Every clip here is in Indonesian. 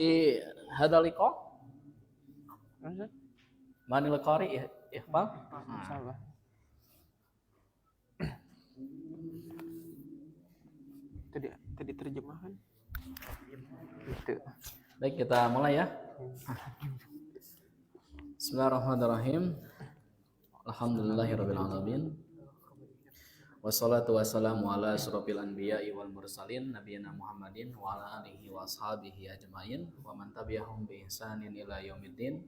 هذا اللقاء Masa? من القارئ إقبال. Salah. Tadi terjemahan. Gitu. Baik, kita mulai ya. Bismillahirrahmanirrahim. Alhamdulillahirabbil alamin. Wassalatu wassalamu ala asyrofil anbiya'i wal mursalin nabiyina Muhammadin wa ala alihi wa ashabihi ajmain wa man tabi'ahum bi ihsanin ila yaumiddin.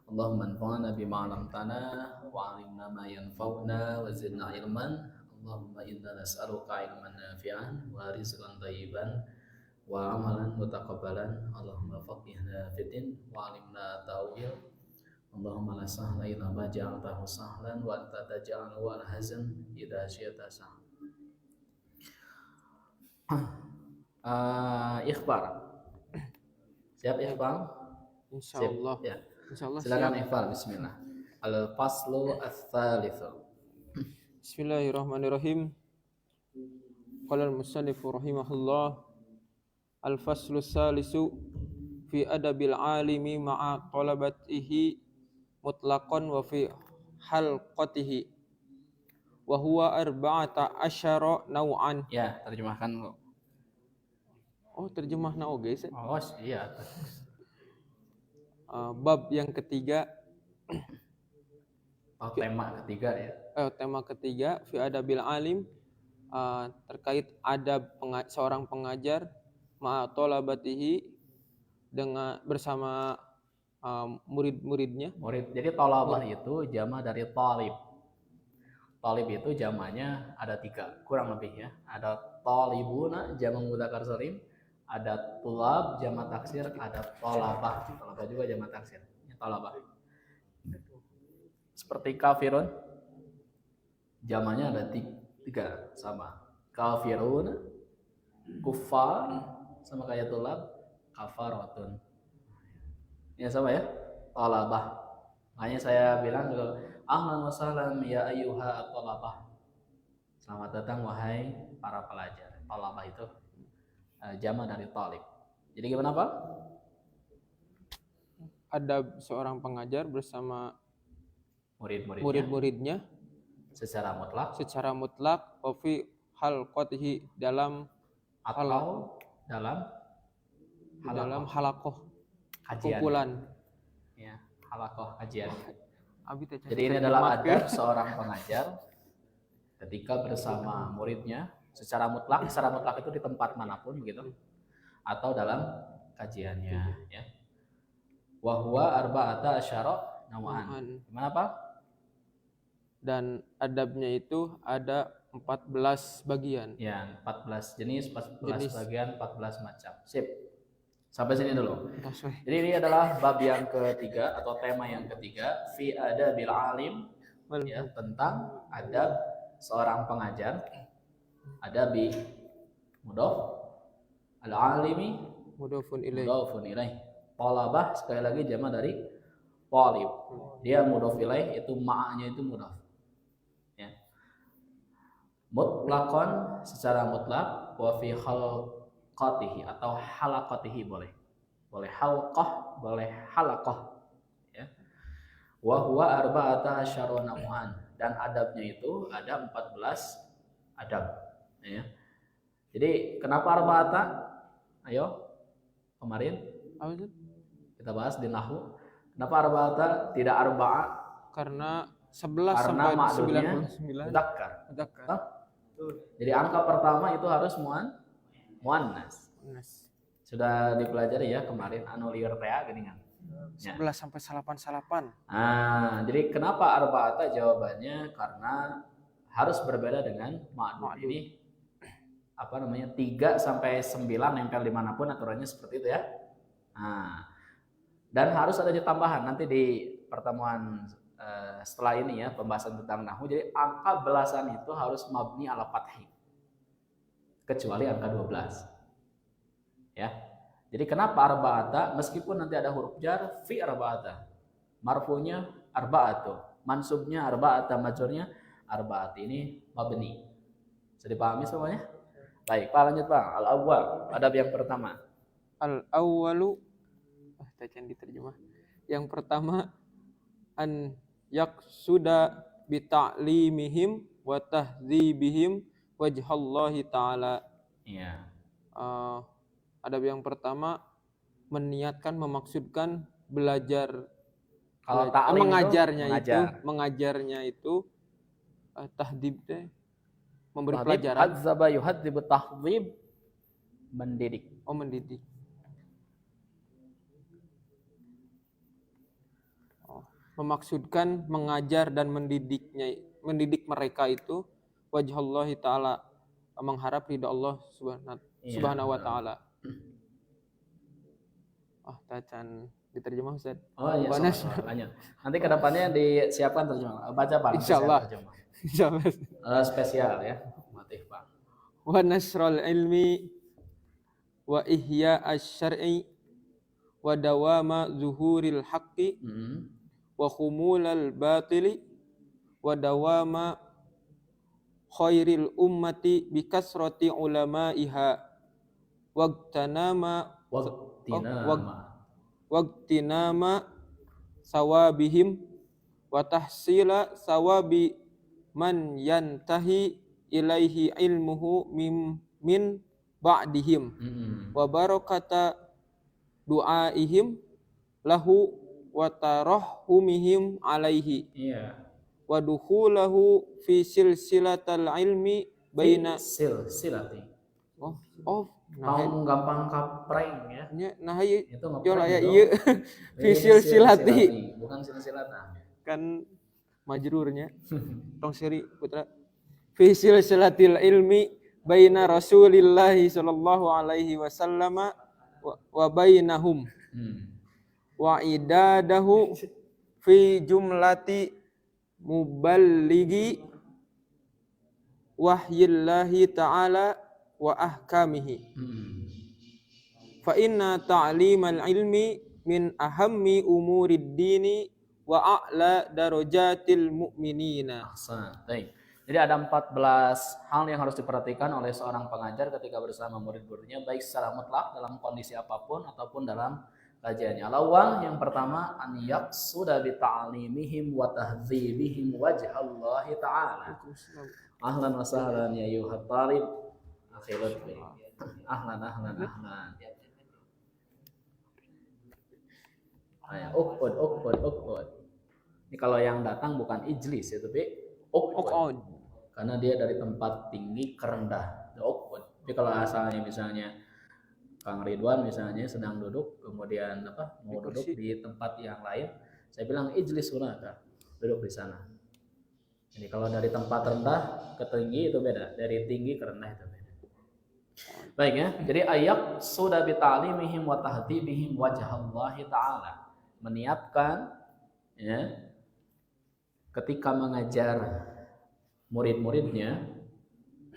Allahumma anfa'na bima 'allamtana wa 'allimna ma yanfa'una wa zidna ilman. Allahumma inna nas'aluka ilman nafi'an wa rizqan thayyiban wa amalan mutaqabbalan. Allahumma faqihna fiddin wa 'allimna ta'wil. Allahumma la sahla illa ma ja'altahu sahlan wa anta taj'alu al hazan idza syi'ta sahlan. Ikhbar. Siap ikhbar? Insyaallah. Ya. Insyaallah. Silakan ikhbar, bismillah. Al-faslu ats-tsalitsu. Bismillahirrahmanirrahim. Qala al-musannifu rahimahullah, al-faslu tsalisu fi adabil alimi ma'a talabatihi mutlaqan wa fi halqatihi wa huwa arba'ata asyara naw'an. Ya, terjemahkan dulu. Oh, terjemah nao guys. Oh, iya. Bab yang ketiga, Tema ketiga ya. tema ketiga fi adabil alim, terkait adab seorang pengajar ma'a talabatihi, dengan bersama murid-muridnya. Murid. Jadi talabah itu jama dari talib. Talib itu jamanya ada 3, kurang lebih ya. Ada talibuna jama mudzakkar salim, ada tulab jama taksir, ada talabah. Talabah juga jama taksir. Ya, talabah. Seperti kafirun, jamanya ada 3 sama. Kafirun, kuffar, sama kayak tulab, kafaratun. Ya sama ya, talabah. Makanya saya bilang dulu, ahlan wa sahlan ya ayyuha talabah. Selamat datang wahai para pelajar. Talabah itu jama dari talib. Jadi gimana Pak? Adab seorang pengajar bersama murid-muridnya secara mutlak wa fi halqatihi, dalam halakoh kajian. kumpulan. Ya, halakoh kajian. Jadi ini adalah adab seorang pengajar ketika bersama muridnya secara mutlak. Secara mutlak itu di tempat manapun begitu, atau dalam kajiannya. Ya. Wa huwa arba'ata asyara naw'an. Gimana Pak? Dan adabnya itu ada 14 bagian. Ya, 14 jenis, 14 bagian, 14 macam. Sip. Sampai sini dulu. Jadi ini adalah bab yang ketiga atau tema yang ketiga, fi adabil alim, ya, tentang adab seorang pengajar. Adabi mudhaf, al-alimi mudhafun ilaih. Talabah sekali lagi jama dari talib. Dia mudhaf ilaih, itu ma'anya itu mudhaf. Ya. Mutlaqan secara mutlak, wa fi halqatihi atau halaqatihi boleh. Boleh halqah, boleh halaqah. Ya. Wa huwa arba'ata asyara naw'an, dan adabnya itu ada 14 adab. Ya. Jadi kenapa arba'ata? Ayo, kemarin kita bahas di nahwu. Kenapa arba'ata tidak arba'a? Karena 11 sampai 99 mudzakkar. Jadi angka pertama itu harus muannas. Sudah dipelajari ya kemarin, anulir tea geningan. 11 sampai 88. Jadi kenapa arba'ata? Jawabannya karena harus berbeda dengan ma'dud. Ini 3 sampai 9 nempel dimanapun, aturannya seperti itu ya. Dan harus ada tambahan nanti di pertemuan setelah ini ya, pembahasan tentang nahwu. Jadi angka belasan itu harus mabni ala fathi, kecuali angka 12 ya. Jadi kenapa arba'ata? Meskipun nanti ada huruf jar, fi arba'ata, marfunya arba'atu, mansubnya arba'ata, majrurnya arba'at. Ini mabni. Bisa dipahami semuanya? Baik, Pak lanjut Pak. Al-awwal, adab yang pertama. Al-awwalu Tacan diterjemah. Yang pertama, an yaqsuda bi ta'limihim wa tahdzibihim wajhallahi ta'ala. Iya. Adab yang pertama, meniatkan, memaksudkan belajar. Kalau ta'lim mengajarnya itu tahdib teh memberi pelajaran. Hadzaba yuhadzibu tahdhib, mendidik. Mendidik. Memaksudkan mengajar dan mendidik mereka itu wajhallahi ta'ala, mengharap ridha Allah subhanahu wa ta'ala. Tacan diterjemah Ustaz. Iya, lanjut. Nanti kedepannya disiapkan terjemah. Baca Pak. Insyaallah. Spesial ya. Motif Pak. Wa nasrul ilmi wa ihya asy-syar'i wa dawama zuhuril haqqi wa khumulal batili wa dawama khairil ummati bi kasrati ulamaiha waqtinama sawabihim wa tahsila sawabi man yantahi ilaihi ilmuhu min ba'dihim wa barakata du'aihim lahu wa tarahumihim alaihi wa dukhulahu fi silsilatal ilmi baina silsilati. Gampang kapreng ya. Nah itu ya ieu fi silsilati bukan silsilata. Kan majrurnya. Tong seri putra. Fi silsilatil ilmi baina Rasulillahi sallallahu alaihi wasallam wa bainahum. Wa idadahu fi jumlati muballigi wahyillahi ta'ala wa ahkamihi. Fa inna ta'limal ilmi min ahammi umurid dini wa a'la darajatil mu'minina. Baik. Jadi ada 14 hal yang harus diperhatikan oleh seorang pengajar ketika bersama murid-muridnya, baik secara mutlak dalam kondisi apapun ataupun dalam kajiannya. Al-awwal, yang pertama, an yaqsuda bi ta'limihim wa tahdzibihim wajhallahi ta'ala. Ahlan wa sahlan ya ayyuhat talib. Akhirat bi. Ahlan. Ayo, ukbud. Ini kalau yang datang bukan ijlis ya, tapi ukbud. Karena dia dari tempat tinggi ke rendah. Ukbud. Tapi kalau asalnya misalnya Kang Ridwan misalnya sedang duduk, kemudian mau duduk di tempat yang lain, saya bilang ijlis hunaka, duduk di sana. Jadi kalau dari tempat rendah ke tinggi itu beda, dari tinggi ke rendah itu beda. Baik ya, jadi ayat sudah bi ta'limihim wa tahdibihim wajhallahi ta'ala, meniapkan ya ketika mengajar murid-muridnya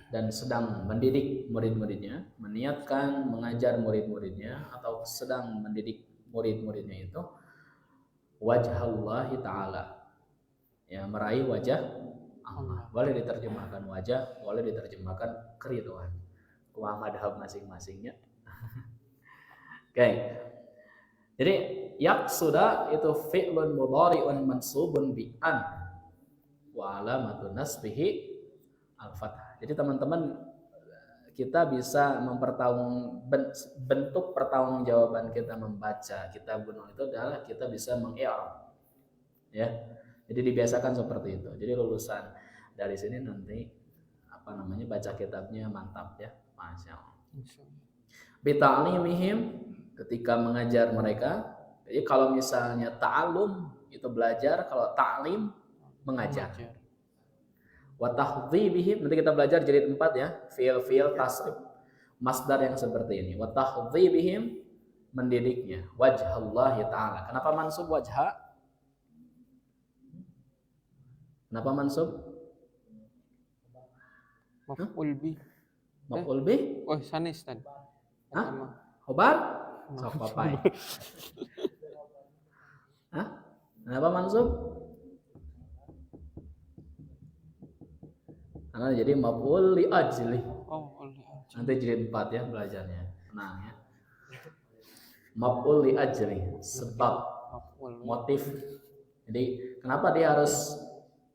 dan sedang mendidik murid-muridnya, meniatkan mengajar murid-muridnya atau sedang mendidik murid-muridnya itu wajhallahi ta'ala, ya meraih wajah Allah. Boleh diterjemahkan wajah, boleh diterjemahkan keridhaan, kuah madhab masing-masingnya. Oke. Jadi yaqsuda itu fi'lun mudhari'un mansubun bi an wa alamatun nasbihi al-fathah. Jadi teman-teman, kita bisa bentuk pertanggungjawaban kita membaca kitabun itu adalah kita bisa meng-i'rab. Ya. Jadi dibiasakan seperti itu. Jadi lulusan dari sini nanti baca kitabnya mantap ya. Masya Allah. Bi ta'limihim, ketika mengajar mereka. Jadi kalau misalnya ta'allum itu belajar, kalau ta'lim mengajar. Wa tahdhibihim, nanti kita belajar jilid 4 ya, fi'il tasrif masdar yang seperti ini. Wa tahdhibihim, mendidiknya, wajhallahi ta'ala. Kenapa mansub wajha? Kenapa mansub? Maf'ul bi. Maf'ul bi? Sanis tadi. Hah? Khobar? Sok papai. Hah? Kenapa mansub? Karena jadi maf'ul li ajli. Nanti jilid 4 ya belajarnya. Tenang ya. maf'ul li ajli, sebab, Maf'ul. motif. Jadi kenapa dia harus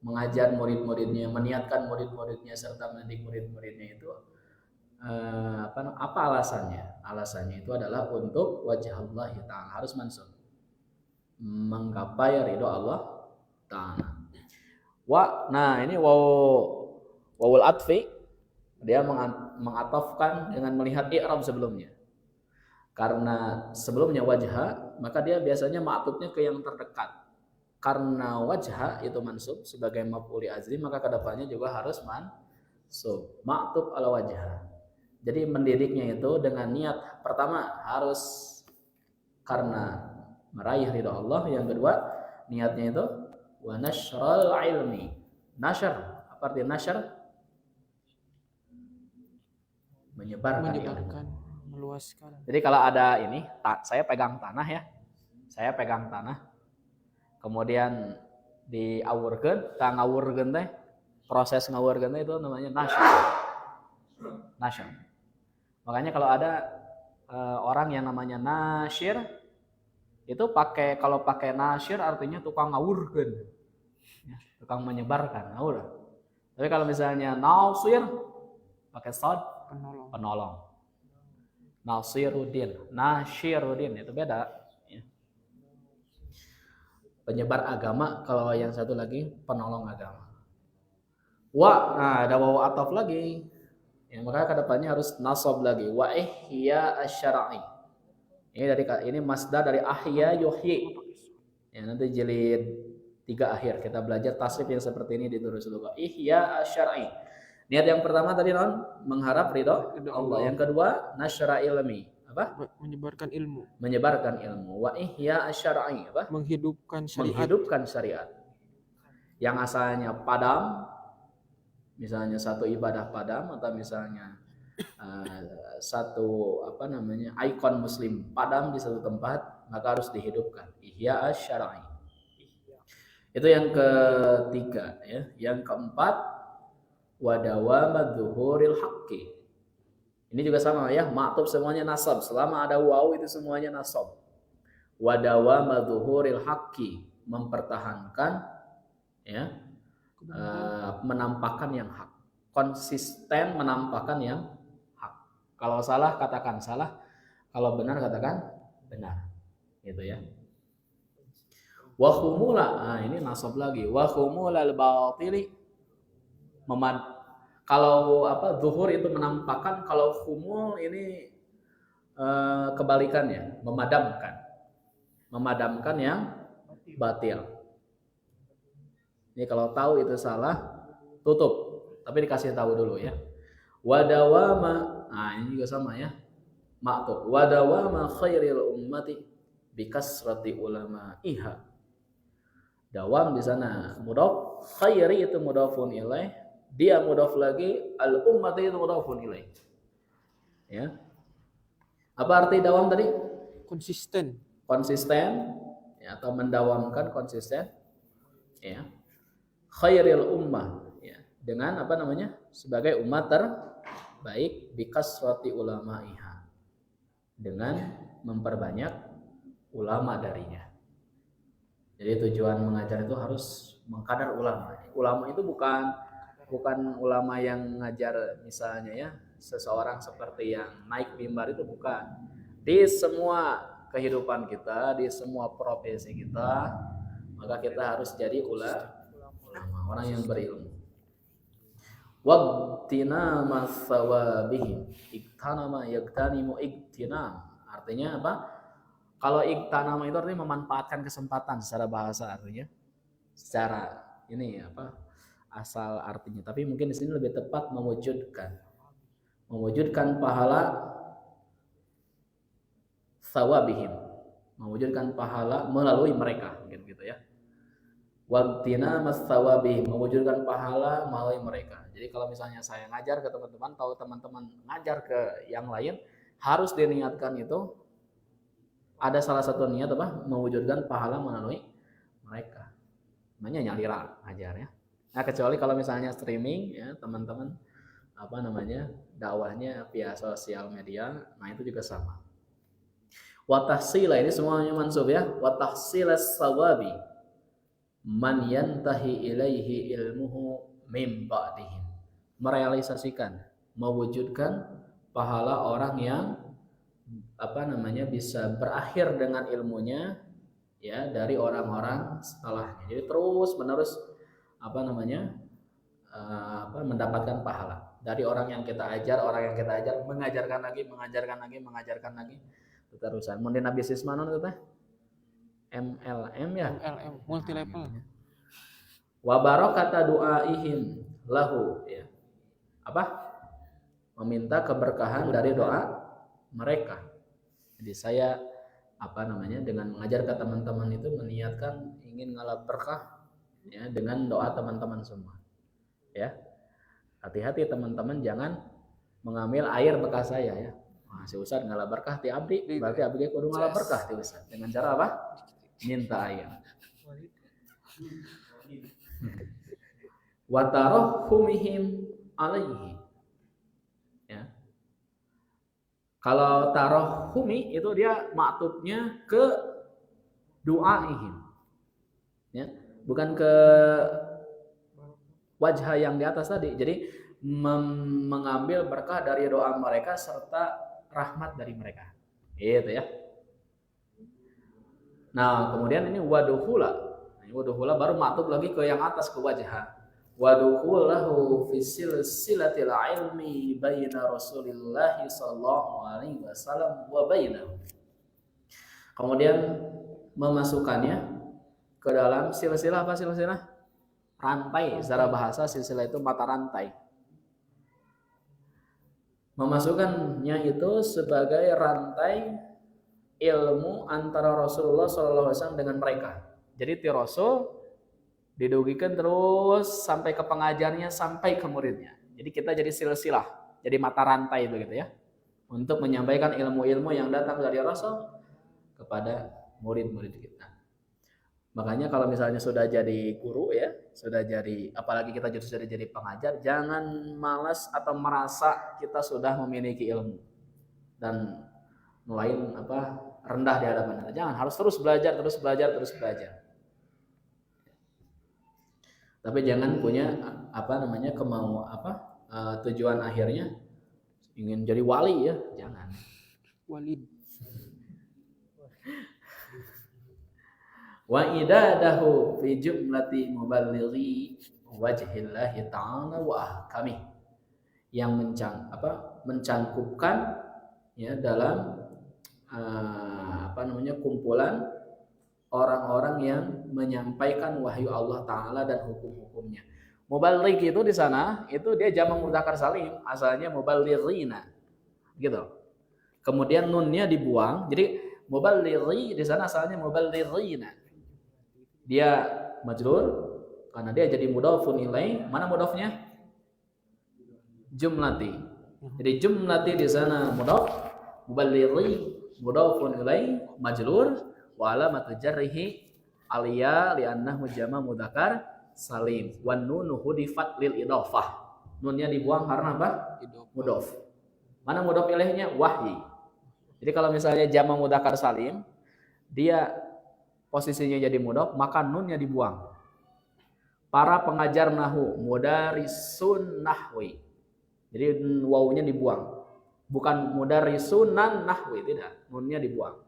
mengajar murid-muridnya, meniatkan murid-muridnya serta mendidik murid-muridnya itu apa alasannya? Alasannya itu adalah untuk wajah Allah Ta'ala, harus mansub, menggapai ridho Allah Ta'ala. Nah ini wawul atfi, dia mengatofkan dengan melihat i'rab sebelumnya. Karena sebelumnya wajha, maka dia biasanya ma'tufnya ke yang terdekat. Karena wajha itu mansub sebagai maf'ul ajli, maka kedepannya juga harus mansub, ma'tuf ala wajha. Jadi mendidiknya itu dengan niat pertama harus karena meraih ridha Allah, yang kedua niatnya itu wa nasyral ilmi. Nashr, apa arti nashr? Menyebarkan, Meluaskan. Jadi kalau ada ini, saya pegang tanah ya, kemudian diawurkeun, ngawurkeun teh, proses ngawurkeun itu namanya nasyr. Makanya kalau ada orang yang namanya nasyir, itu kalau pakai nasyir artinya tukang ngawurkeun, tukang menyebarkan, ngawur. Tapi kalau misalnya nasir pakai sod, penolong. Nasyiruddin itu beda. Penyebar agama, kalau yang satu lagi penolong agama. Nah ada wawu ataf lagi. Ya, maka kedepannya harus nasab lagi. Wa ihya asy-syar'i. Ini masdar dari ahya yuhyi. Ya, nanti jilid 3 akhir kita belajar tasrif yang seperti ini di Durus Lugha. Ihya asy-syar'i. Niat yang pertama tadi mengharap ridho Allah. Yang kedua nasyra ilmi. Apa? Menyebarkan ilmu. Wa ihya asy-syar'i, apa? Menghidupkan syariat. Yang asalnya padam, misalnya satu ibadah padam, atau misalnya satu ikon muslim padam di satu tempat, maka harus dihidupkan. Ihya asy-syar'i. Itu yang ketiga ya. Yang keempat wa dawama dzuhuril haqqi. Ini juga sama ya, ma'tuf semuanya nasab. Selama ada waw itu semuanya nasab. Wa dawama dzuhuril haqqi, mempertahankan ya, menampakkan yang hak. Konsisten menampakkan yang hak. Kalau salah katakan salah, kalau benar katakan benar. Gitu ya. Wa khumula, ini nasab lagi. Wa khumulal batili, kalau zuhur itu menampakkan, kalau khumul ini kebalikannya, memadamkan yang batil. Ini kalau tahu itu salah, tutup, tapi dikasih tahu dulu ya. Wadawama, nah ini juga sama ya, ma'tuf. Wadawama khairil ummati bikasrati ulama iha. Dawam di sana mudhaf, khairi itu mudhafun ilaih, dia mudhaf lagi, al ummat itu mudhafun ilaih. Ya. Apa arti dawam tadi? Konsisten ya, atau mendawamkan, konsisten ya. Khairil ummah ya, dengan sebagai umat terbaik, bikasrati ulama'iha, dengan memperbanyak ulama darinya. Jadi tujuan mengajar itu harus mengkadar ulama. Ulama itu bukan ulama yang ngajar misalnya ya, seseorang seperti yang naik mimbar, itu bukan. Di semua kehidupan kita, di semua profesi kita, maka kita harus jadi ulama, orang yang berilmu. Waqtina masawabihim, iktanama yaktanimu iktinam. Artinya apa? Kalau iktanama itu artinya memanfaatkan kesempatan secara bahasa, artinya secara ini asal artinya. Tapi mungkin di sini lebih tepat mewujudkan pahala sawabihim, mewujudkan pahala melalui mereka, gitu ya. Waqtina masawabihim, mewujudkan pahala melalui mereka. Jadi kalau misalnya saya ngajar ke teman-teman, kalau teman-teman ngajar ke yang lain, harus diniatkan itu. Ada salah satu niat mewujudkan pahala melalui mereka. Namanya nyalira ngajar ya. Nah, kecuali kalau misalnya streaming ya, teman-teman dakwahnya via sosial media, nah itu juga sama. Wa tahsila ini semuanya mansub ya. Wa tahsilas sawabi man yantahi ilaihi ilmuhu mim ba'dihim. Merealisasikan, mewujudkan pahala orang yang bisa berakhir dengan ilmunya ya dari orang-orang setelahnya. Jadi terus menerus mendapatkan pahala dari orang yang kita ajar, mengajarkan lagi keterusan. Mun Nabi Sismanon itu teh MLM ya. MLM multi level. Wa barakata du'aihim lahu ya. Meminta keberkahan dari doa mereka. Jadi saya dengan mengajar ke teman-teman itu meniatkan ingin ngalap berkah ya dengan doa teman-teman semua. Ya. Hati-hati teman-teman jangan mengambil air bekas saya ya. Nah, si Ustaz ngalap berkah ti abdi, berarti abdi kudu ngalap berkah ti Ustaz. Dengan cara apa? Minta air. Wa tarahumihim alaihi. Ya. Kalau tarahumi itu dia maktubnya ke du'aihim. Ya, bukan ke wajah yang di atas tadi. Jadi mengambil berkah dari doa mereka serta rahmat dari mereka. Gitu ya. Nah, kemudian ini waduhula. Waduhula baru maktub lagi ke yang atas ke wajah. Waduhulahu fi silsilatil ilmi baina Rasulillah sallallahu alaihi wasallam wa bainahu. Kemudian memasukkannya ke dalam silsilah apa silsilah? Rantai. Secara bahasa silsilah itu mata rantai. Memasukkannya itu sebagai rantai ilmu antara Rasulullah sallallahu alaihi wasallam dengan mereka. Jadi ti Rasul didugikan terus sampai ke pengajarnya sampai ke muridnya. Jadi kita jadi silsilah, jadi mata rantai begitu ya. Untuk menyampaikan ilmu-ilmu yang datang dari Rasul kepada murid-murid kita. Makanya kalau misalnya sudah jadi guru ya, apalagi kita sudah jadi pengajar, jangan malas atau merasa kita sudah memiliki ilmu dan mulai rendah di hadapan kita. Jangan, harus terus belajar. Tapi jangan punya tujuan akhirnya ingin jadi wali ya, jangan. Walid. Wa idadahu fi jumlati muballighi wajhillahi ta'ala wa ahkami. Yang mencangkupkan ya dalam kumpulan orang-orang yang menyampaikan wahyu Allah Ta'ala dan hukum-hukumnya. Muballigh itu di sana, itu dia jamak mudzakkar salim, asalnya muballighina. Gitu. Kemudian nunnya dibuang, jadi muballighi di sana asalnya muballighina. Dia majrur karena dia jadi mudhafun ilaih. Mana mudhafnya? Jumlati. Jadi jumlati di sana mudhaf, muballighi mudhafun ilaih majrur. Wa alamatu jarrihi aliya li'annahu jama' mudzakkar salim wan nunu hudifat lil idhafah. Nunnya dibuang karena apa? Mudhaf. Mana mudhaf ilaihnya? Wahyi. Jadi kalau misalnya jama' mudzakkar salim, dia posisinya jadi mudhaf, maka nunnya dibuang. Para pengajar nahwu, mudarisun nahwi. Jadi wawunya dibuang. Bukan mudarisunan nahwi, tidak. Nunnya dibuang.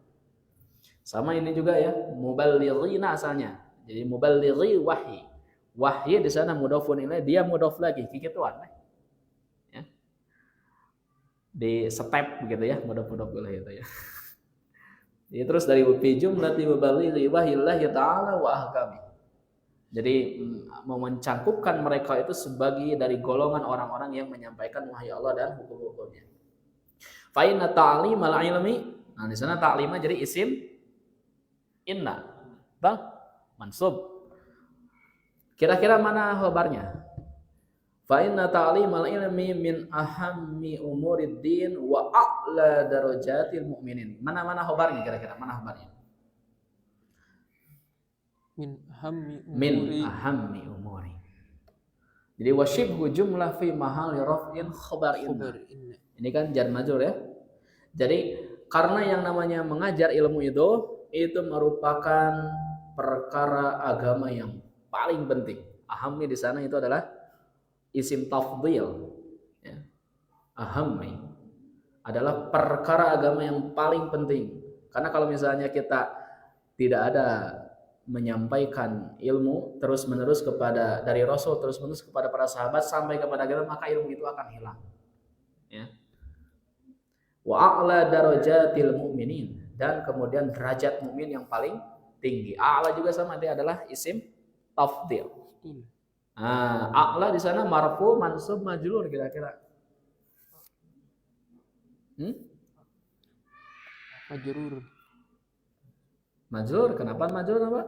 Sama ini juga ya, muballighina asalnya. Jadi muballighi wahyi. Wahyi di sana mudhafun ilaih, dia mudhaf lagi kikituan. Ya. Di step begitu ya, mudhaf ilaih itu ya. Jadi terus dari fi jumlati muballighi wahyillahi ta'ala wa ahkami. Jadi mau mencangkupkan mereka itu sebagai dari golongan orang-orang yang menyampaikan wahyu Allah dan hukum-hukumnya. Fa inna ta'limal ilmi. Nah, di sana ta'lima jadi isim inna, bang, mansub. Kira-kira mana khabarnya? Fa inna ta'limal ilmi min ahammi umurid din wa a'la darajatil mu'minin. Mana khabarnya kira-kira? Mana khabarnya? Min ahammi umuri. Jadi wasyibhu jumlah fi mahali raf'in khabar inna. Ini kan jar majrur ya. Jadi karena yang namanya mengajar ilmu itu merupakan perkara agama yang paling penting. Ahammi di sana itu adalah isim tafdhil, ya. Ahammi adalah perkara agama yang paling penting. Karena kalau misalnya kita tidak ada menyampaikan ilmu terus-menerus kepada dari Rasul, terus-menerus kepada para sahabat sampai kepada kita, maka ilmu itu akan hilang. Ya. Wa a'la darajatil mu'minin, dan kemudian derajat mukmin yang paling tinggi. A'la juga sama, dia adalah isim tafdhil. A'la di sana marfu, mansub, majrur kira-kira. Majrur. Majrur, kenapa majrur apa?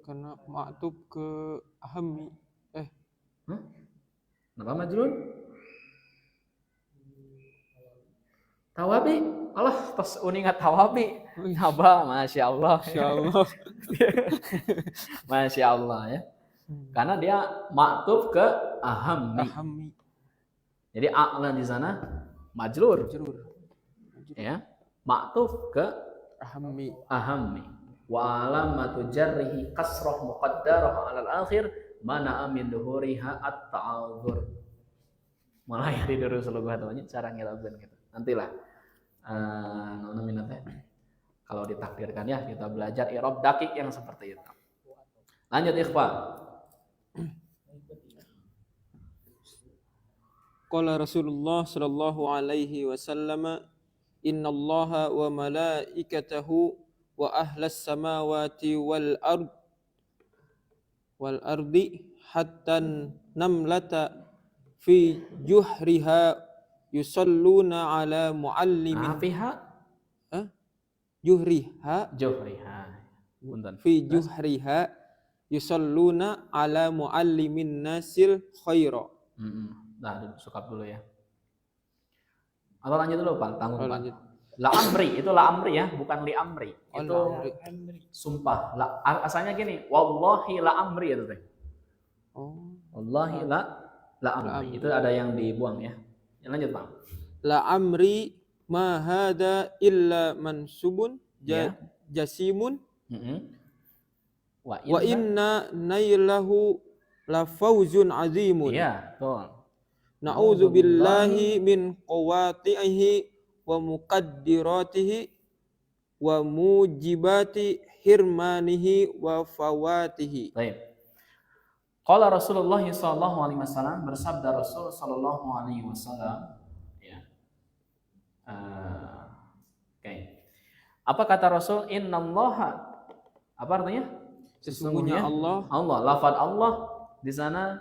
Karena maktub ke ahammi. Kenapa majrur? Tawabi, Allah tos uningat tawabi. Haba, masya Allah. Masya Allah. Masya Allah ya. Karena dia maktub ke ahammi. Ahammi. Jadi a'la di sana majrur. Ya. Maktub ke Ahammi. ahammi. Wa alamatu jarrihi kasrah muqaddarah 'alal akhir mana min duhuriha at-ta'adzur. Malah dari dulu seluruh hatanya cara ngirabkeun gitu. Nantilah kalau ditakdirkan ya kita belajar i'rab dakik yang seperti itu. Lanjut ikhwan. Qala Rasulullah sallallahu alaihi wasallam, innallaha wa malaikatahu wa ahlas samawati wal ardi hatta namlata fi juhriha yusalluna ala muallimin juhriha fi juhriha yusalluna ala muallimin nasil khaira. Nah, sukap dulu ya. Atau lanjut dulu, Pak. Tanggung, Pak. Lanjut. La amri, itu la amri ya, bukan li amri. Itu sumpah. Asalnya gini, wallahi la amri itu teh. Wallahi la amri. Itu ada yang dibuang ya. Yang lanjut, Pak. La amri ma hada illa mansubun jasimun wa inna nailahu la fawzun azimun. Iya, betul. Na'udzu billahi min qawatihi wa muqaddiratihi wa mujibati hirmanihi wa fawatihi. Baik. Qala Rasulullah sallallahu alaihi wasallam, bersabda Rasul sallallahu alaihi wasallam, ya. Oke. Apa kata Rasul? Innallaha. Apa artinya? Sesungguhnya Allah. Lafaz Allah di sana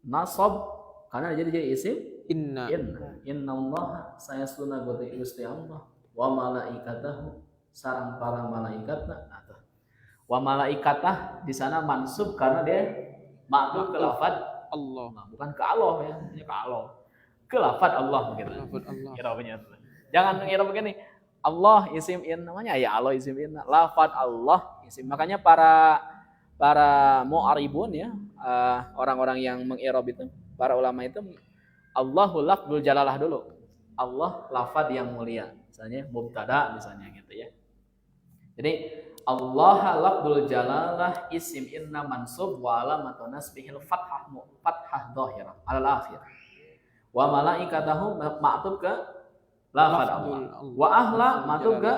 nasab karena jadi isim innallaha sayasluna Gusti Allah wa malaikatahu sareng para malaikatna. Wa malaikatah di sana mansub karena dia maklum ke lafaz Allah. Nah, bukan ke Allah ya, ke Allah. Ke lafaz Allah begitu. Irabnya. Jangan ngira begini. Allah isim in namanya ya Allah isim in. Lafaz Allah isim. Makanya para mu'aribun ya, orang-orang yang mengirab itu, para ulama itu Allahu lafdzul jalalah dulu. Allah lafaz yang mulia. Misalnya mubtada misalnya gitu ya. Jadi Allah lafdzul jalalah isim inna mansub wa alamatun nasbihil fathah dhahirah alal akhir. Wa malaikatahu ma'tub ke lafaz Allah. Wa ahla ma'tub ke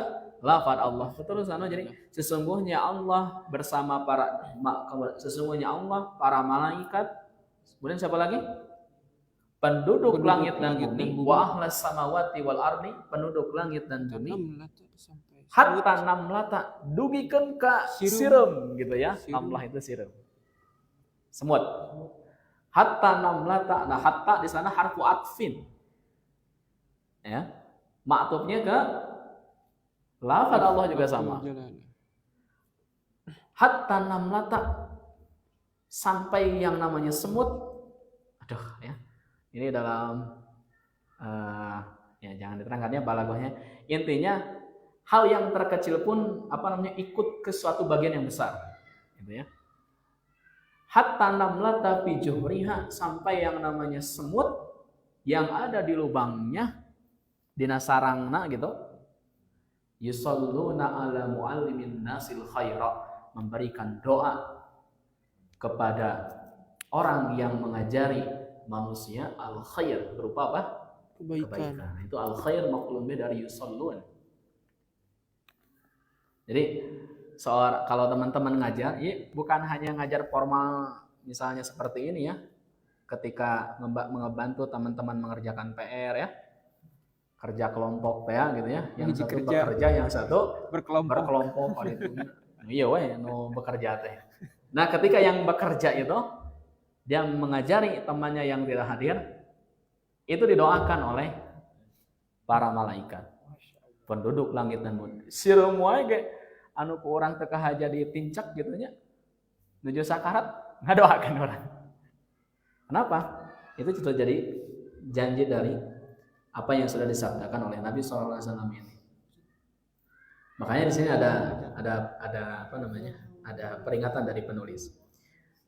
lafaz Allah. Terus jadi sesungguhnya Allah bersama sesungguhnya Allah para malaikat. Kemudian siapa lagi? Penduduk langit dan bumi. Wa ahlas samawati wal ardi, penduduk langit dan bumi. Hatta namlata dugikeun ka sireum gitu ya. Namlah itu sireum. Semut. Hatta namlata. Nah, hatta di sana harfu atfin. Ya. Maktubnya ke lafaz Allah juga sama. Hatta namlata sampai yang namanya semut. Aduh ya. Ini dalam ya jangan diterangkannya balaghahnya. Intinya hal yang terkecil pun ikut ke suatu bagian yang besar, gitu ya. Hatta namlata fi juhriha, sampai yang namanya semut yang ada di lubangnya, dina sarangna gitu, Yusalluna ala muallimin nasil khaira, memberikan doa kepada orang yang mengajari manusia al khair, berupa apa? Kebaikan. Itu al khair maklumnya dari yusallun. Jadi kalau teman-teman ngajar, ya bukan hanya ngajar formal misalnya seperti ini ya, ketika mengebantu teman-teman mengerjakan PR ya, kerja kelompok ya gitu ya, yang satu bekerja, yang satu berkelompok pada itu. Iya weh, no bekerja teh. Nah, ketika yang bekerja itu dia mengajari temannya yang tidak hadir, itu didoakan oleh para malaikat, penduduk langit dan bumi. Semua ge anu ku urang teu kahaja ditincak gitu nya, nuju sakarat ngadoakeun orang. Kenapa? Itu sudah jadi janji dari apa yang sudah disabdakan oleh Nabi SAW ini. Makanya di sini ada apa namanya? Ada peringatan dari penulis.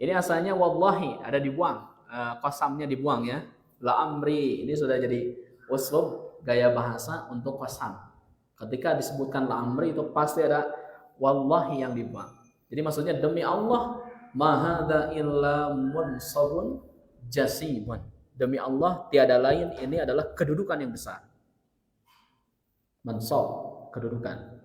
Ini asalnya wallahi, ada dibuang, qasamnya dibuang ya. La amri, ini sudah jadi uslub gaya bahasa untuk qasam. Ketika disebutkan la amri itu pasti ada wallahi yang dibuang. Jadi maksudnya demi Allah, ma hadza illa munsabun jasimun. Demi Allah, tiada lain, ini adalah kedudukan yang besar. Mansab, kedudukan.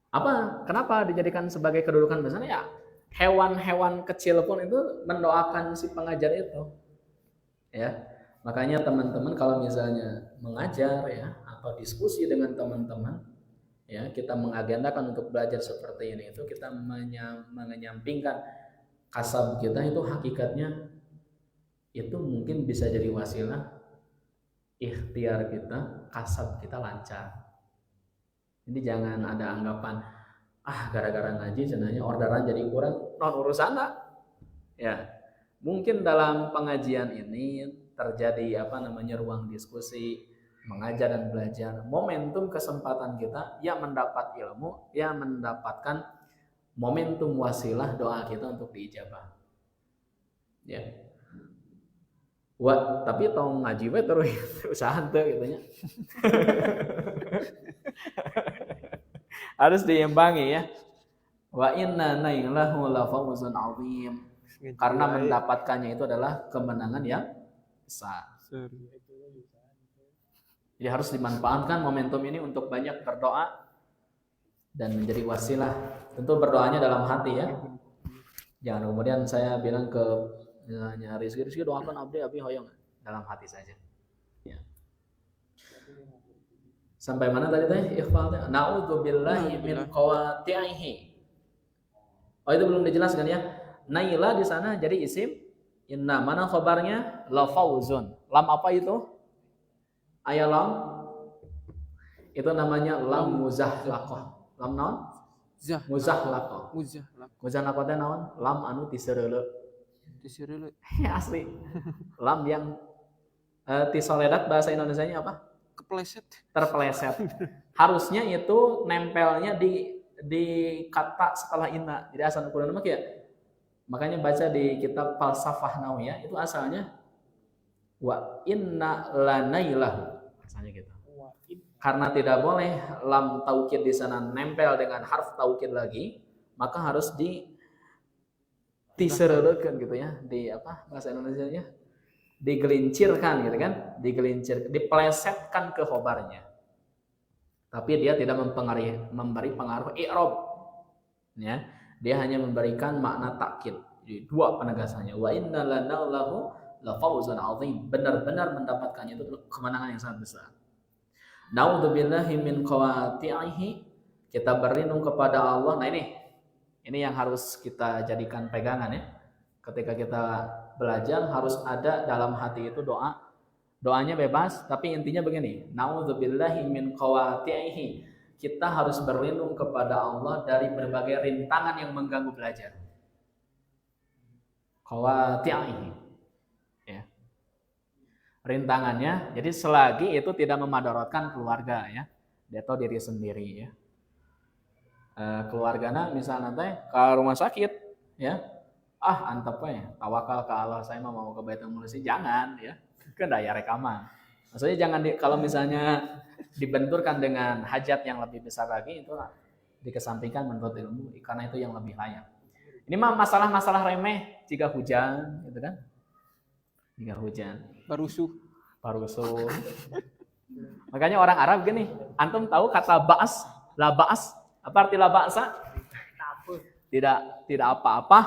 Apa? Kenapa dijadikan sebagai kedudukan besar? Ya, hewan-hewan kecil pun itu mendoakan si pengajar itu. Ya, makanya teman-teman kalau misalnya mengajar ya atau diskusi dengan teman-teman, ya kita mengagendakan untuk belajar seperti ini, itu kita menyampingkan kasab kita itu hakikatnya itu mungkin bisa jadi wasilah ikhtiar kita, kasab kita lancar. Jadi jangan ada anggapan gara-gara ngaji cenanya orderan jadi kurang, non urusan ya. Mungkin dalam pengajian ini terjadi ruang diskusi, mengajar dan belajar, momentum kesempatan kita yang mendapat ilmu, yang mendapatkan momentum wasilah doa kita untuk diijabah. Ya. Tapi tong ngaji we terus usaha teu gitu nya. Harus diimbangi ya. Wa inna nailahu la fawzun 'azim. Karena mendapatkannya itu adalah kemenangan yang besar. Jadi harus dimanfaatkan momentum ini untuk banyak berdoa dan menjadi wasilah. Tentu berdoanya dalam hati ya. Jangan kemudian saya bilang ke misalnya Rizky doakan abdi hoyong, dalam hati saja. Ya. Sampai mana tadi teh? Ikhfal teh. Na'udzubillahi min qawati'ihi. Oh itu belum dijelaskan ya. Naila di sana jadi isim. Inna mana khabarnya? La fauzun. Lam apa itu? Ayat lam. Itu namanya lam muzahlaqah. Lam naon? Muzahlaqah. Muzahlaqah teh naon? Lam anu tisereuleu. Asli. Lam yang tisoledat bahasa Indonesianya apa? Terpeleset. Harusnya itu nempelnya di kata setelah inna. Jadi asal ukuran nama ya. Makanya baca di kitab Falsafah Nawiyah itu asalnya wa inna lanailahu. Asalnya gitu. Karena tidak boleh lam taukid di sana nempel dengan harf taukid lagi, maka harus diserelekan gitu ya, bahasa Indonesianya digelincirkan gitu kan, dipelesetkan ke khobarnya, tapi dia tidak memberi pengaruh i'rab ya, dia hanya memberikan makna takkid. Jadi dua penegasannya, wa inna lanaulahu la fawzun 'azim, benar-benar mendapatkannya itu kemenangan yang sangat besar. Na'udzubillahi min qawati'ihi, kita berlindung kepada Allah. Nah ini yang harus kita jadikan pegangan ya. Ketika kita belajar harus ada dalam hati itu doa. Doanya bebas, tapi intinya begini. Na'udzubillahi min qawati'ihi. Kita harus berlindung kepada Allah dari berbagai rintangan yang mengganggu belajar. Qawati'ihi. Ya. Rintangannya, jadi selagi itu tidak memadaratkan keluarga ya, atau diri sendiri ya. Keluargana misalnya teh ke rumah sakit ya, antep tawakal ke Allah, saya mau ke Baitul Maqdis, jangan ya. Kan daya rekaman. Maksudnya jangan kalau misalnya dibenturkan dengan hajat yang lebih besar lagi, itu dikesampingkan menurut ilmu, karena itu yang lebih layak. Ini mah masalah-masalah remeh jika hujan, gitu kan? Jika hujan. Barusuh. Makanya orang Arab gini, antum tahu kata ba'as, la ba'as, apa arti la ba'sa? Tidak apa-apa,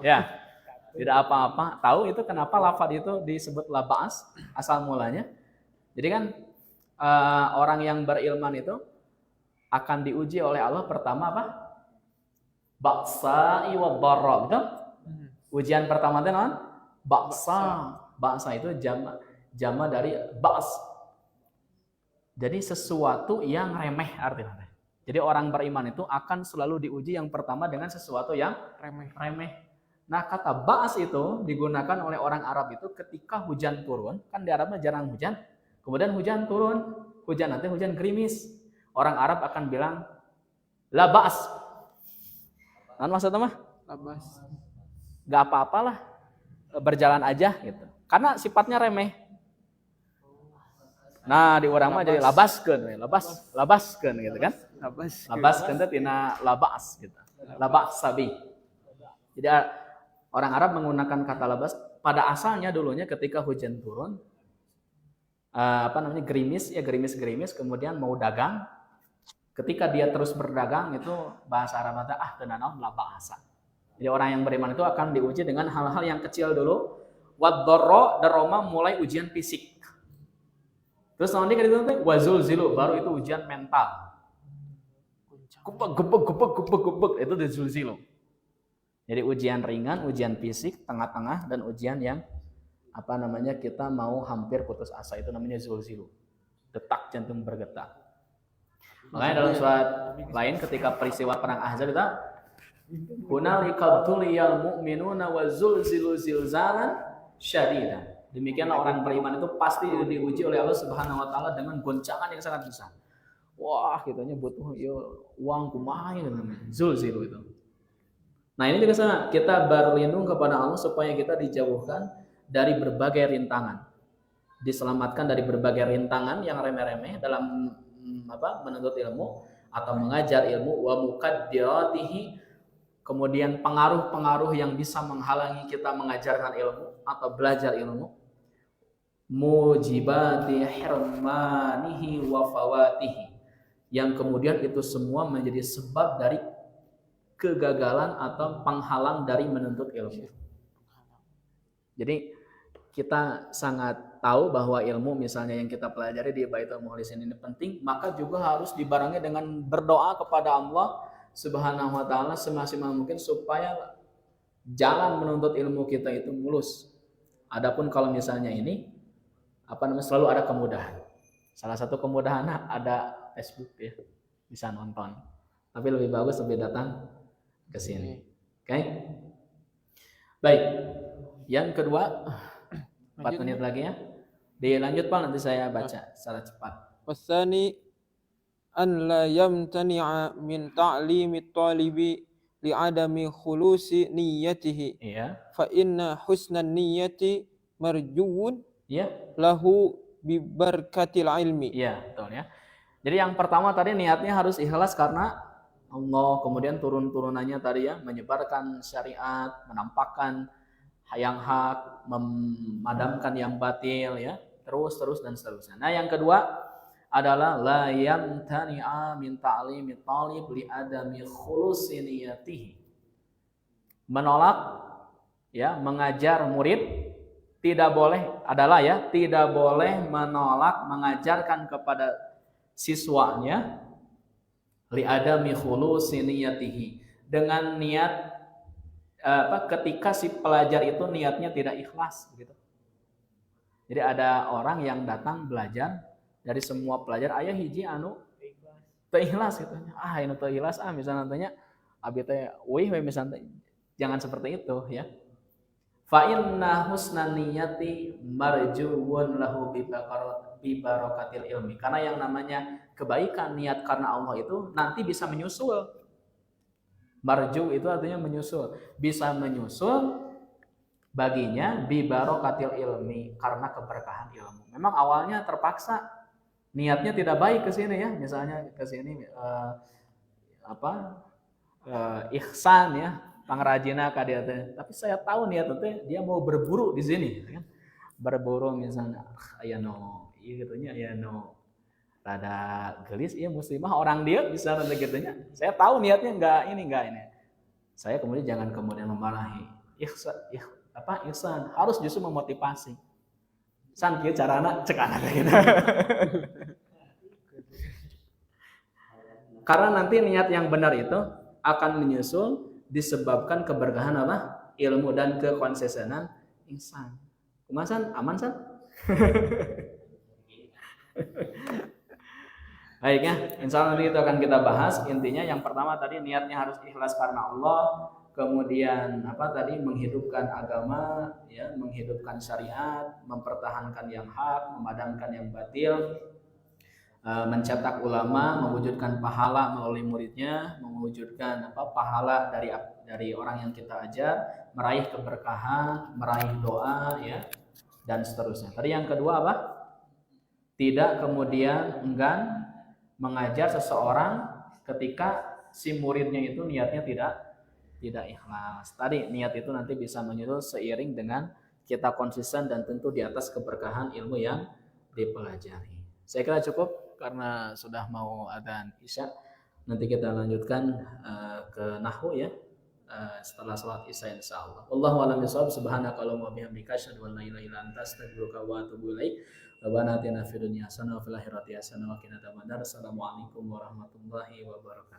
ya. Tidak apa-apa. Tahu itu kenapa lafaz itu disebut la ba'as asal mulanya? Jadi kan orang yang berilman itu akan diuji oleh Allah pertama apa? Ba'sa wa dharra, betul? Ujian pertama itu non? Ba'sa itu jama dari ba's. Jadi sesuatu yang remeh artinya. Jadi orang beriman itu akan selalu diuji yang pertama dengan sesuatu yang remeh. Nah, kata ba's itu digunakan oleh orang Arab itu ketika hujan turun, kan di Arabnya jarang hujan. Kemudian hujan turun, nanti hujan gerimis. Orang Arab akan bilang la ba's. Kan maksudnya mah? La ba's. Gak apa-apalah, berjalan aja gitu. Karena sifatnya remeh. Nah, di orang mah jadi labaskeun gitu kan? Labaskeun teh tina labas gitu. Labas sabi. Jadi orang Arab menggunakan kata labas pada asalnya dulunya ketika hujan turun, gerimis kemudian mau dagang. Ketika dia terus berdagang itu bahasa Arab teh teu naon la ba'asa. Jadi orang yang beriman itu akan diuji dengan hal-hal yang kecil dulu. Wad daroma mulai ujian fisik. Terus nanti kan itu wazul zilu baru itu ujian mental. Gubek itu zul zilu. Jadi ujian ringan, ujian fisik, tengah-tengah, dan ujian yang kita mau hampir putus asa, itu namanya zul zilu. Detak jantung bergetar. Makanya dalam surat lain ketika peristiwa perang Ahzab itu hunalika tuliyal mu'minuna wa zulzilu zilzalan syadidan. Demikianlah orang beriman itu pasti diuji oleh Allah Subhanahu wa taala dengan goncangan yang sangat besar. Wah, kitanya butuh uang kumaha zulzilu itu. Nah, ini juga sama, kita berlindung kepada Allah supaya kita dijauhkan dari berbagai rintangan. Diselamatkan dari berbagai rintangan yang remeh-remeh dalam menuntut ilmu atau mengajar ilmu, wa muqaddiratihi, kemudian pengaruh-pengaruh yang bisa menghalangi kita mengajarkan ilmu atau belajar ilmu, mujibati hirmanihi wa fawatihi, yang kemudian itu semua menjadi sebab dari kegagalan atau penghalang dari menuntut ilmu. Jadi kita sangat tahu bahwa ilmu misalnya yang kita pelajari di Baitul Maqdis ini penting, maka juga harus dibarengi dengan berdoa kepada Allah Subhanahu wa taala semaksimal mungkin supaya jalan menuntut ilmu kita itu mulus. Adapun kalau misalnya ini selalu ada kemudahan. Salah satu kemudahan ada Facebook ya, bisa nonton. Tapi lebih bagus lebih datang ke sini. Oke? Baik. Yang kedua, 4 menit lagi ya. Dilanjut Pak, nanti saya baca secara cepat. Wasani an la yamtani'a min ta'limi talibi li'adami khulusi niyyatihi. Iya. Fa inna husnan niyyati marjuun lahu bibarkatil ilmi. Iya, betul ya. Jadi yang pertama tadi niatnya harus ikhlas karena Allah, kemudian turun-turunannya tadi ya, menyebarkan syariat, menampakkan yang hak, memadamkan yang batil ya, terus dan seterusnya. Nah, yang kedua adalah la yamtani'a min ta'limi talib li adami khulusi niyatihi. Menolak ya, mengajar murid tidak boleh menolak mengajarkan kepada siswanya li adami khulusi niyatihi, dengan niat ketika si pelajar itu niatnya tidak ikhlas gitu. Jadi ada orang yang datang belajar dari semua pelajar aya hiji anu teu ikhlas gitu. Ini teu ikhlas misalnya tanya abi teh we misalnya, jangan seperti itu ya. Fa inna husnan niyati marjuun lahu bi barakatil ilmi. Karena yang namanya kebaikan niat karena Allah itu nanti bisa menyusul Marju itu artinya menyusul, bisa menyusul baginya bi barokatil ilmi, karena keberkahan ilmu. Memang awalnya terpaksa, niatnya tidak baik ke sini ya, misalnya ke sini ihsan ya, pangrajina ka dia teh. Tapi saya tahu niat teh dia mau berburu di sini kan. Berburu misalnya aya no ieu gitu nya, aya no rada gelis ieu muslimah orang dia bisa nanti gitunya. Saya tahu niatnya enggak ini. Saya kemudian jangan kemudian memarahi. Ihsan harus justru memotivasi. San kieu carana cek anak gitu. Karena nanti niat yang benar itu akan menyusul disebabkan keberkahan apa? Ilmu dan kekonsistenan insan. Kumasan aman san? Baik ya, insya Allah itu akan kita bahas. Intinya yang pertama tadi niatnya harus ikhlas karena Allah, kemudian menghidupkan agama, ya, menghidupkan syariat, mempertahankan yang hak, memadamkan yang batil, mencetak ulama, mewujudkan pahala melalui muridnya, mewujudkan pahala dari orang yang kita ajar, meraih keberkahan, meraih doa, ya, dan seterusnya. Tadi yang kedua apa? Tidak kemudian enggan mengajar seseorang ketika si muridnya itu niatnya tidak ikhlas. Tadi niat itu nanti bisa menyusul seiring dengan kita konsisten dan tentu di atas keberkahan ilmu yang dipelajari. Saya kira cukup karena sudah mau adzan Isya. Nanti kita lanjutkan ke nahwu ya setelah salat Isya insyaallah. Wallahu a'lam bishawab. Subhanakallahumma wa bihamdika asyhadu an la ilaha illa anta astaghfiruka wa atubu ilaik. Rabbana atina fid dunya hasanah wa fil akhirati hasanah wa qina adzabannar. Assalamualaikum warahmatullahi wabarakatuh.